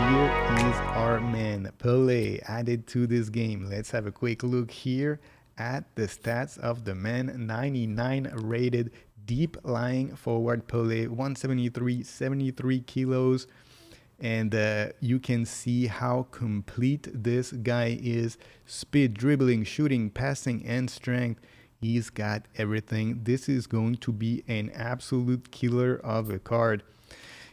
here is our man Pele added to this game. Let's have a quick look here at the stats of the man. 99 rated deep lying forward Pele, 173, 73 kilos. And you can see how complete this guy is. Speed, dribbling, shooting, passing, and strength. He's got everything. This is going to be an absolute killer of a card.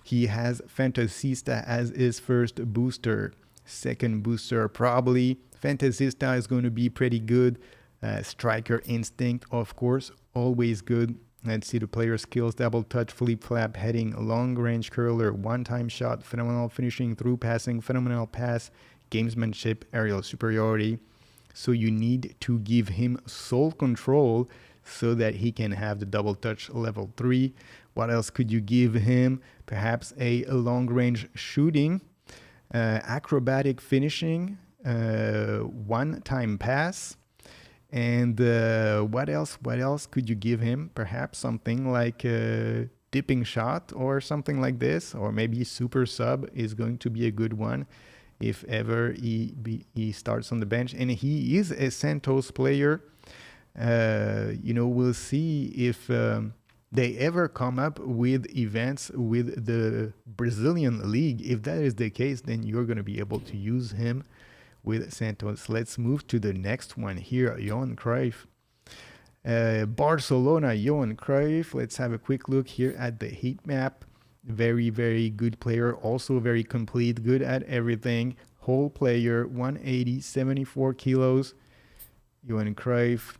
He has Fantasista as his first booster. Second booster, probably. Fantasista is going to be pretty good. Striker Instinct, of course, always good. Let's see the player skills: double touch, flip flap, heading, long range curler, one-time shot, phenomenal finishing, through passing, phenomenal pass, gamesmanship, aerial superiority. So you need to give him soul control so that he can have the double touch level 3. What else could you give him? Perhaps a long range shooting, acrobatic finishing, one-time pass. And what else could you give him? Perhaps something like a dipping shot or something like this, or maybe super sub is going to be a good one if ever he starts on the bench. And he is a Santos player. We'll see if they ever come up with events with the Brazilian league. If that is the case, then you're going to be able to use him with Santos. Let's move to the next one here, Johan Cruyff. Barcelona, Johan Cruyff. Let's have a quick look here at the heat map. Very, very good player. Also very complete, good at everything. Whole player, 180, 74 kilos. Johan Cruyff.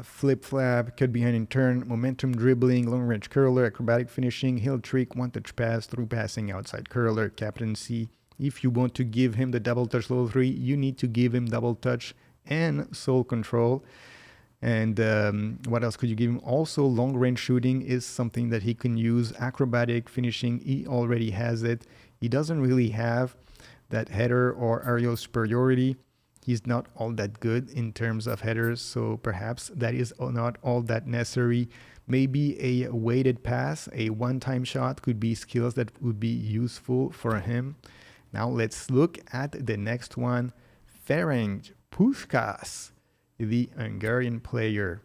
Flip flap, cut behind and turn, momentum dribbling, long range curler, acrobatic finishing, heel trick, one touch pass, through passing, outside curler, captaincy. If you want to give him the double touch level 3, you need to give him double touch and soul control. And what else could you give him? Also, long range shooting is something that he can use. Acrobatic finishing, he already has it. He doesn't really have that header or aerial superiority. He's not all that good in terms of headers, so perhaps that is not all that necessary. Maybe a weighted pass, a one-time shot could be skills that would be useful for him. Now let's look at the next one. Ferenc Puskás, the Hungarian player.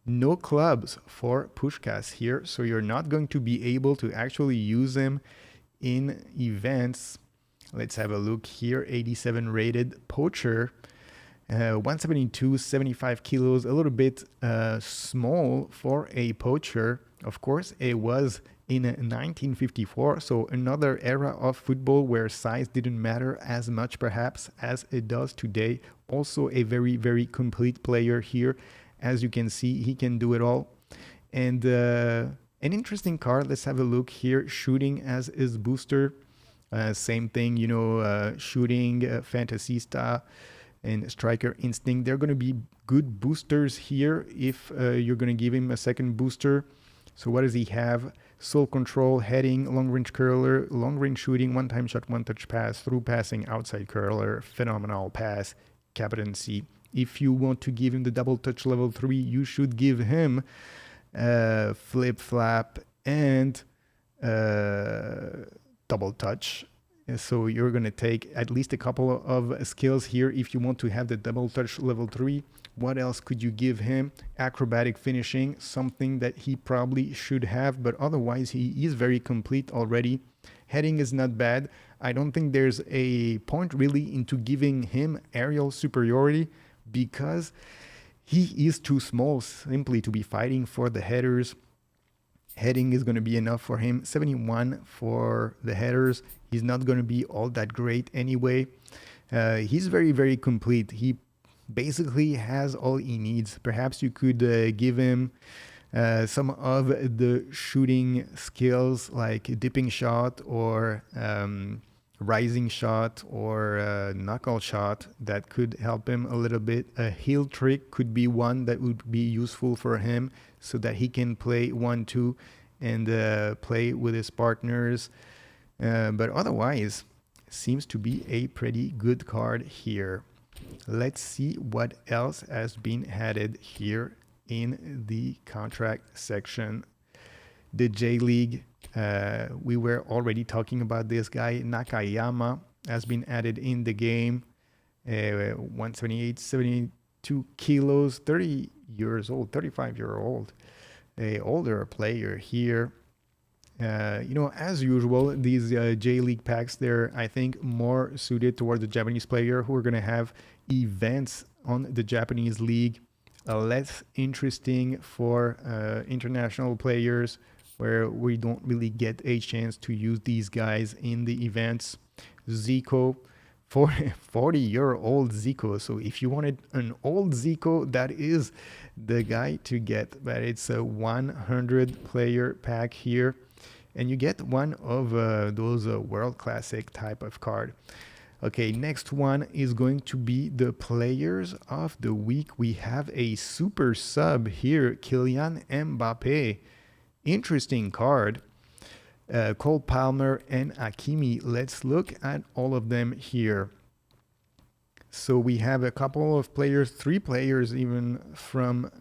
No clubs for Puskas here, so you're not going to be able to actually use him in events. Let's have a look here. 87 rated poacher, 172, 75 kilos, a little bit small for a poacher. Of course, it was in 1954, so another era of football where size didn't matter as much perhaps as it does today. Also a very, very complete player here. As you can see, he can do it all. And an interesting card. Let's have a look here. Shooting as his booster. Same thing, shooting, Fantasista, and Striker Instinct. They're going to be good boosters here if you're going to give him a second booster. So what does he have? Soul control, heading, long range curler, long range shooting, one-time shot, one touch pass, through passing, outside curler, phenomenal pass, captaincy. If you want to give him the double touch level 3, you should give him flip flap and double touch. So you're going to take at least a couple of skills here if you want to have the double touch level 3. What else could you give him? Acrobatic finishing, something that he probably should have, but otherwise he is very complete already. Heading is not bad. I don't think there's a point really into giving him aerial superiority because he is too small simply to be fighting for the headers. Heading is going to be enough for him. 71 for the headers. He's not going to be all that great anyway. He's very, very complete. He basically has all he needs. Perhaps you could give him some of the shooting skills like dipping shot or rising shot or knuckle shot that could help him a little bit. A heel trick could be one that would be useful for him so that he can play 1-2 and play with his partners. But otherwise, seems to be a pretty good card here. Let's see what else has been added here in the contract section. The J League We were already talking about this guy. Nakayama has been added in the game. 178, 72 kilos, 30 years old, 35-year-old, a older player here. As usual, these J League packs, they're, I think, more suited towards the Japanese player who are going to have events on the Japanese league, less interesting for international players where we don't really get a chance to use these guys in the events. Zico, 40-year-old Zico. So if you wanted an old Zico, that is the guy to get. But it's a 100 player pack here. And you get one of those World Classic type of card. Okay, next one is going to be the Players of the Week. We have a super sub here, Kylian Mbappe. Interesting card. Cole Palmer and Hakimi. Let's look at all of them here. So we have a couple of players, 3 players even from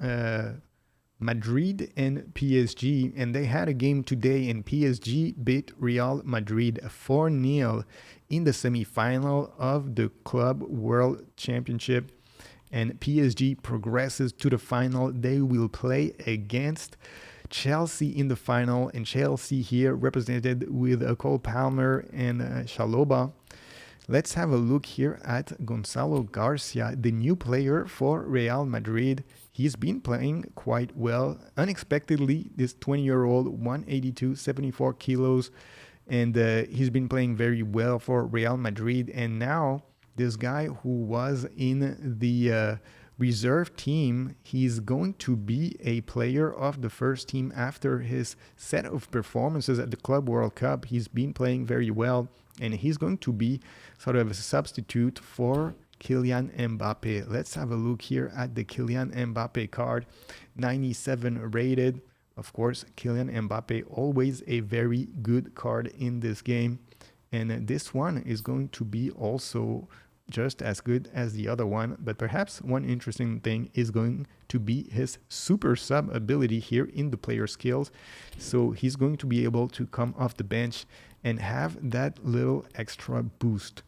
Madrid and PSG, and they had a game today, and PSG beat Real Madrid 4-0 in the semi-final of the Club World Championship, and PSG progresses to the final. They will play against Chelsea in the final, and Chelsea here represented with Cole Palmer and Chalobah. Let's have a look here at Gonzalo Garcia, the new player for Real Madrid. He's been playing quite well. Unexpectedly, this 20-year-old, 182, 74 kilos, and he's been playing very well for Real Madrid. And now this guy who was in the reserve team, he's going to be a player of the first team after his set of performances at the Club World Cup. He's been playing very well, and he's going to be sort of a substitute for Kylian Mbappe. Let's have a look here at the Kylian Mbappe card. 97 rated. Of course, Kylian Mbappe, always a very good card in this game. And this one is going to be also just as good as the other one. But perhaps one interesting thing is going to be his super sub ability here in the player skills. So he's going to be able to come off the bench and have that little extra boost.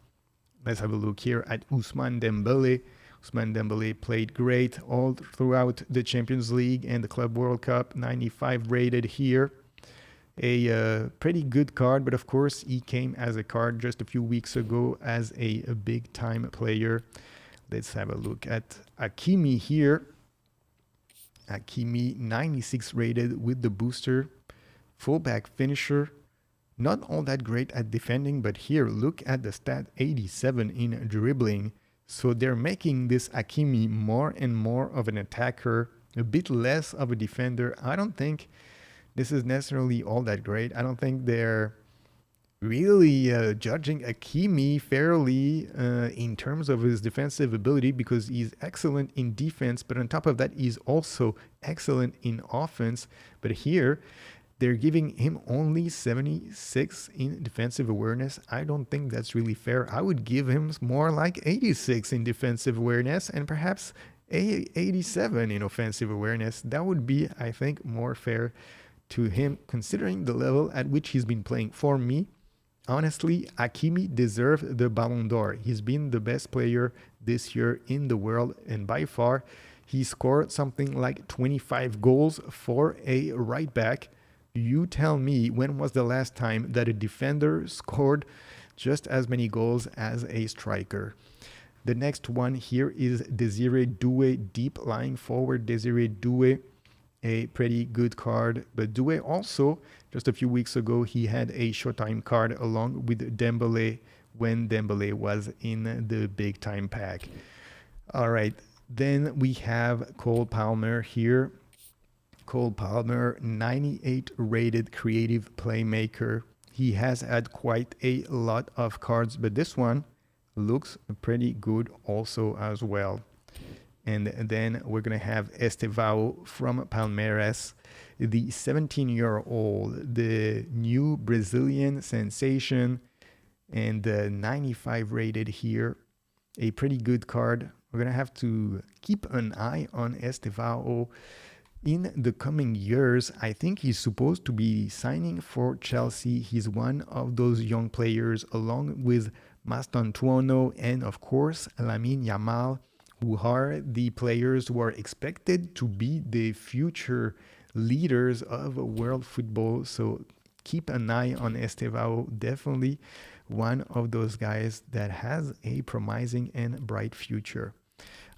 Let's have a look here at Ousmane Dembélé. Ousmane Dembélé played great all throughout the Champions League and the Club World Cup. 95 rated here. A pretty good card, but of course he came as a card just a few weeks ago as a big time player. Let's have a look at Hakimi here. Hakimi, 96 rated with the booster. Fullback finisher. Not all that great at defending, but here, look at the stat, 87 in dribbling. So they're making this Hakimi more and more of an attacker, a bit less of a defender. I don't think this is necessarily all that great. I don't think they're really judging Hakimi fairly in terms of his defensive ability, because he's excellent in defense, but on top of that, he's also excellent in offense. But here, they're giving him only 76 in defensive awareness. I don't think that's really fair. I would give him more like 86 in defensive awareness and perhaps 87 in offensive awareness. That would be, I think, more fair to him, considering the level at which he's been playing. For me, honestly, Hakimi deserved the Ballon d'Or. He's been the best player this year in the world, and by far, he scored something like 25 goals for a right back. You tell me, when was the last time that a defender scored just as many goals as a striker? The next one here is Desiree Doué, deep lying forward. Desiree Doué, a pretty good card. But Doué also, just a few weeks ago, he had a Showtime card along with Dembélé when Dembélé was in the big time pack. All right, then we have Cole Palmer here. Cole Palmer, 98 rated creative playmaker. He has had quite a lot of cards, but this one looks pretty good also as well. And then we're going to have Estevao from Palmeiras, the 17-year-old, the new Brazilian sensation, and 95 rated here. A pretty good card. We're going to have to keep an eye on Estevao. in the coming years, I think he's supposed to be signing for Chelsea. He's one of those young players, along with Mastantuono and, of course, Lamine Yamal, who are the players who are expected to be the future leaders of world football. So keep an eye on Estevao. Definitely one of those guys that has a promising and bright future.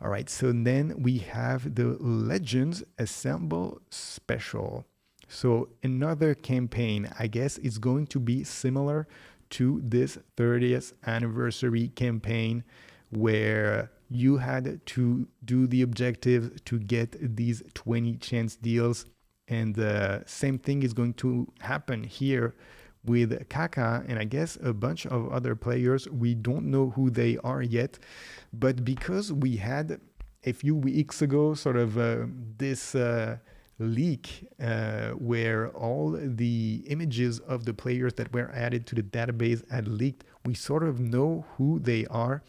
All right, so then we have the Legends Assemble Special. So another campaign, I guess it's going to be similar to this 30th anniversary campaign where you had to do the objective to get these 20 chance deals. And the same thing is going to happen here with Kaka and I guess a bunch of other players. We don't know who they are yet, but because we had a few weeks ago sort of this leak where all the images of the players that were added to the database had leaked, we sort of know who they are.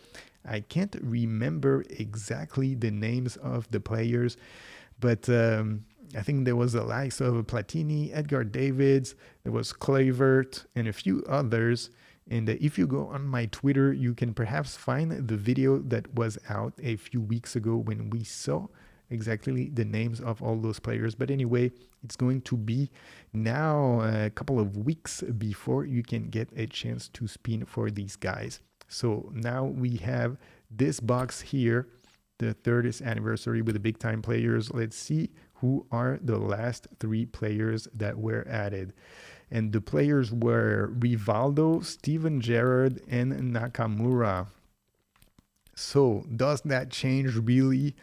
I can't remember exactly the names of the players, but I think there was the likes of Platini, Edgar Davids, there was Kluivert, and a few others. And if you go on my Twitter, you can perhaps find the video that was out a few weeks ago when we saw exactly the names of all those players. But anyway, it's going to be now a couple of weeks before you can get a chance to spin for these guys. So now we have this box here, the 30th anniversary with the big time players. Let's see who are the last 3 players that were added. And the players were Rivaldo, Steven Gerrard, and Nakamura. So does that change really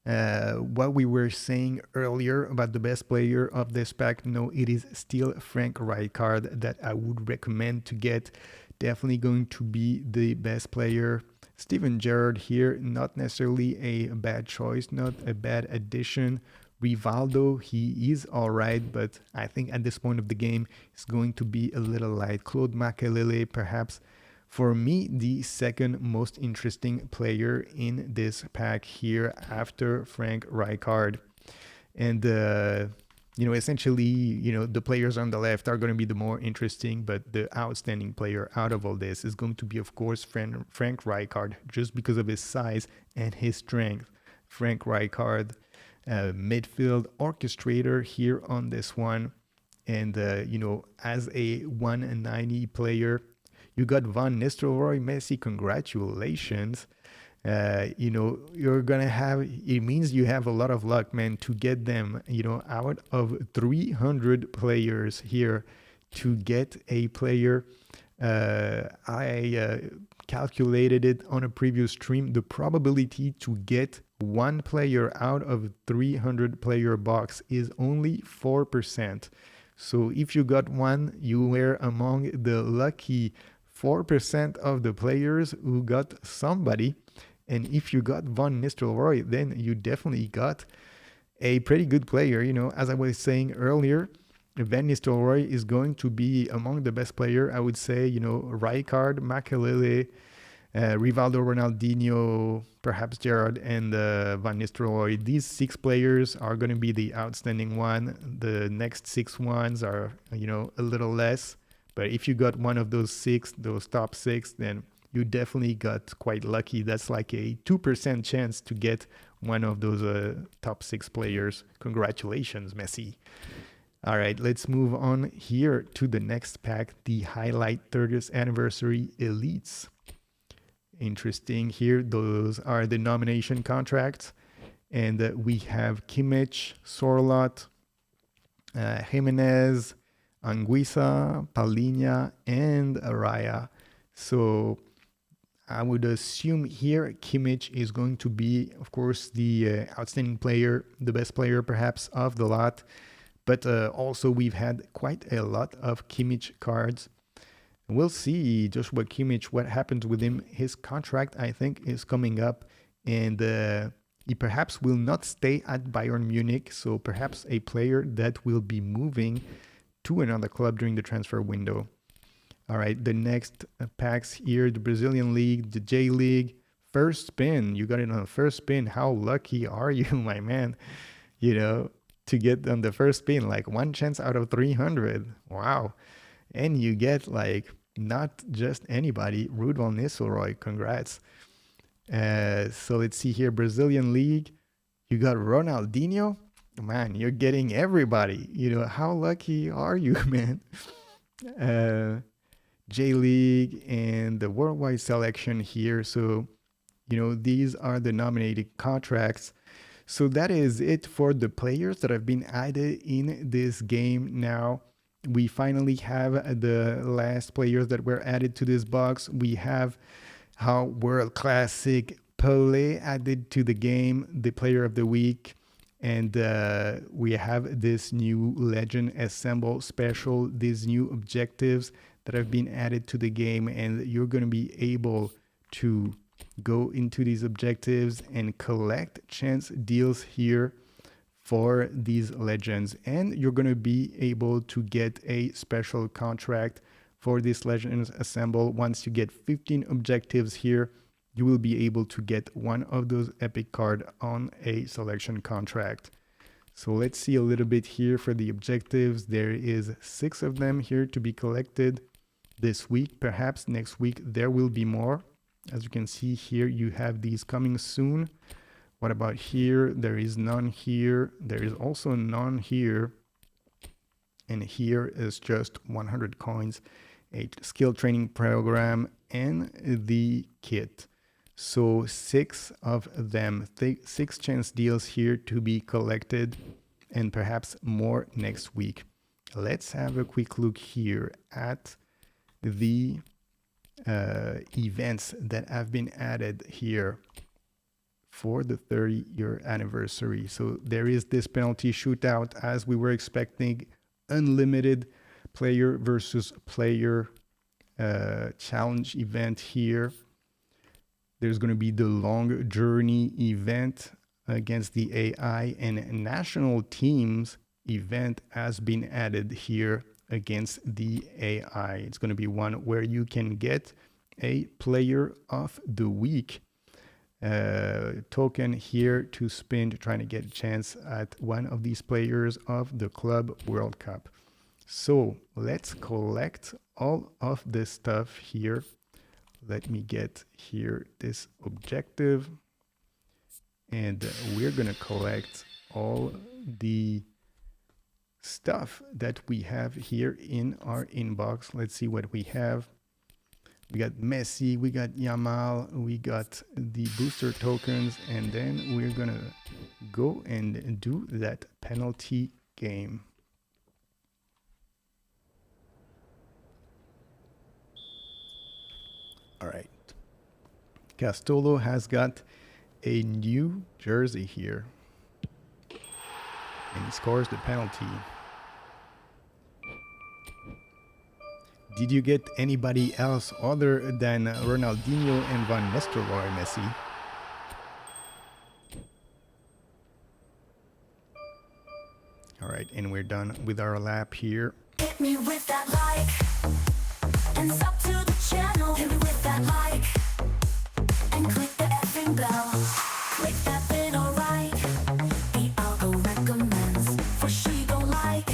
what we were saying earlier about the best player of this pack? No, it is still Frank Rijkaard that I would recommend to get. Definitely going to be the best player. Steven Gerrard here, not necessarily a bad choice, not a bad addition. Rivaldo, he is all right, but I think at this point of the game, it's going to be a little light. Claude Makelele, perhaps, for me, the second most interesting player in this pack here after Frank Rijkaard. And, essentially, the players on the left are going to be the more interesting, but the outstanding player out of all this is going to be, of course, Frank Rijkaard, just because of his size and his strength. Frank Rijkaard, midfield orchestrator here on this one. And, as a 190 player, you got Van Nistelrooy, Messi, congratulations. You're going to have, it means you have a lot of luck, man, to get them, out of 300 players here to get a player. I calculated it on a previous stream. The probability to get one player out of 300 player box is only 4%. So if you got one, you were among the lucky 4% of the players who got somebody. And if you got Van Nistelrooy, then you definitely got a pretty good player. As I was saying earlier, Van Nistelrooy is going to be among the best player. I would say, Rijkaard, Makelele, Rivaldo, Ronaldinho, perhaps Gerrard, and Van Nistelrooy. These 6 players are going to be the outstanding one. The next 6 ones are, a little less. But if you got one of those 6, those top 6, then you definitely got quite lucky. That's like a 2% chance to get one of those top 6 players. Congratulations, Messi. All right, let's move on here to the next pack, the Highlight 30th Anniversary Elites. Interesting here. Those are the nomination contracts. And we have Kimmich, Sorloth, Jimenez, Anguissa, Palhinha, and Araya. So I would assume here Kimmich is going to be, of course, the outstanding player, the best player perhaps of the lot. But also we've had quite a lot of Kimmich cards. We'll see Joshua Kimmich, what happens with him. His contract, I think, is coming up. And he perhaps will not stay at Bayern Munich. So perhaps a player that will be moving to another club during the transfer window. All right, the next packs here, the Brazilian League, the J League, first spin. You got it on the first spin. How lucky are you, my man? to get on the first spin, like 1 chance out of 300. Wow. And you get like not just anybody, Ruud van Nistelrooy. Congrats. So let's see here, Brazilian League. You got Ronaldinho. Man, you're getting everybody. You know, how lucky are you, man? J League and the worldwide selection here. So, you know, these are the nominated contracts. So that is it for the players that have been added in this game. Now we finally have the last players that were added to this box. We have our world classic Pele added to the game, the player of the week. And we have this new Legend Assemble special, these new objectives that have been added to the game. And you're going to be able to go into these objectives and collect chance deals here for these legends. And you're going to be able to get a special contract for this Legends Assemble. Once you get 15 objectives here, you will be able to get one of those epic card on a selection contract. So let's see a little bit here for the objectives. There is 6 of them here to be collected this week. Perhaps next week there will be more. As you can see here, you have these coming soon. What about here? There is none here. There is also none here. And here is just 100 coins, a skill training program, and the kit. So 6 of them, 6 chance deals here to be collected, and perhaps more next week. Let's have a quick look here at the events that have been added here for the 30-year anniversary. So there is this penalty shootout, as we were expecting, unlimited player versus player challenge event here. There's going to be the long journey event against the AI, and national teams event has been added here against the AI. It's going to be one where you can get a player of the week token here to spin, trying to get a chance at one of these players of the Club World Cup. So let's collect all of this stuff here. Let me get here this objective, and we're gonna collect all the stuff that we have here in our inbox. Let's see what we have. We got Messi, we got Yamal, we got the booster tokens, and then we're gonna go and do that penalty game. All right. Castolo has got a new jersey here, and he scores the penalty. Did you get anybody else other than Ronaldinho and Van Nistelrooy, Messi? All right, and we're done with our lap here. Hit me with that like, and sub to the channel. Hit me with that like, and click the effing bell. Click that little right. The algo recommends for she go like.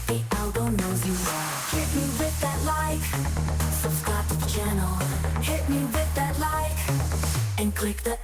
The algo knows you well. Hit me with that like, subscribe to the channel. Hit me with that like, and click the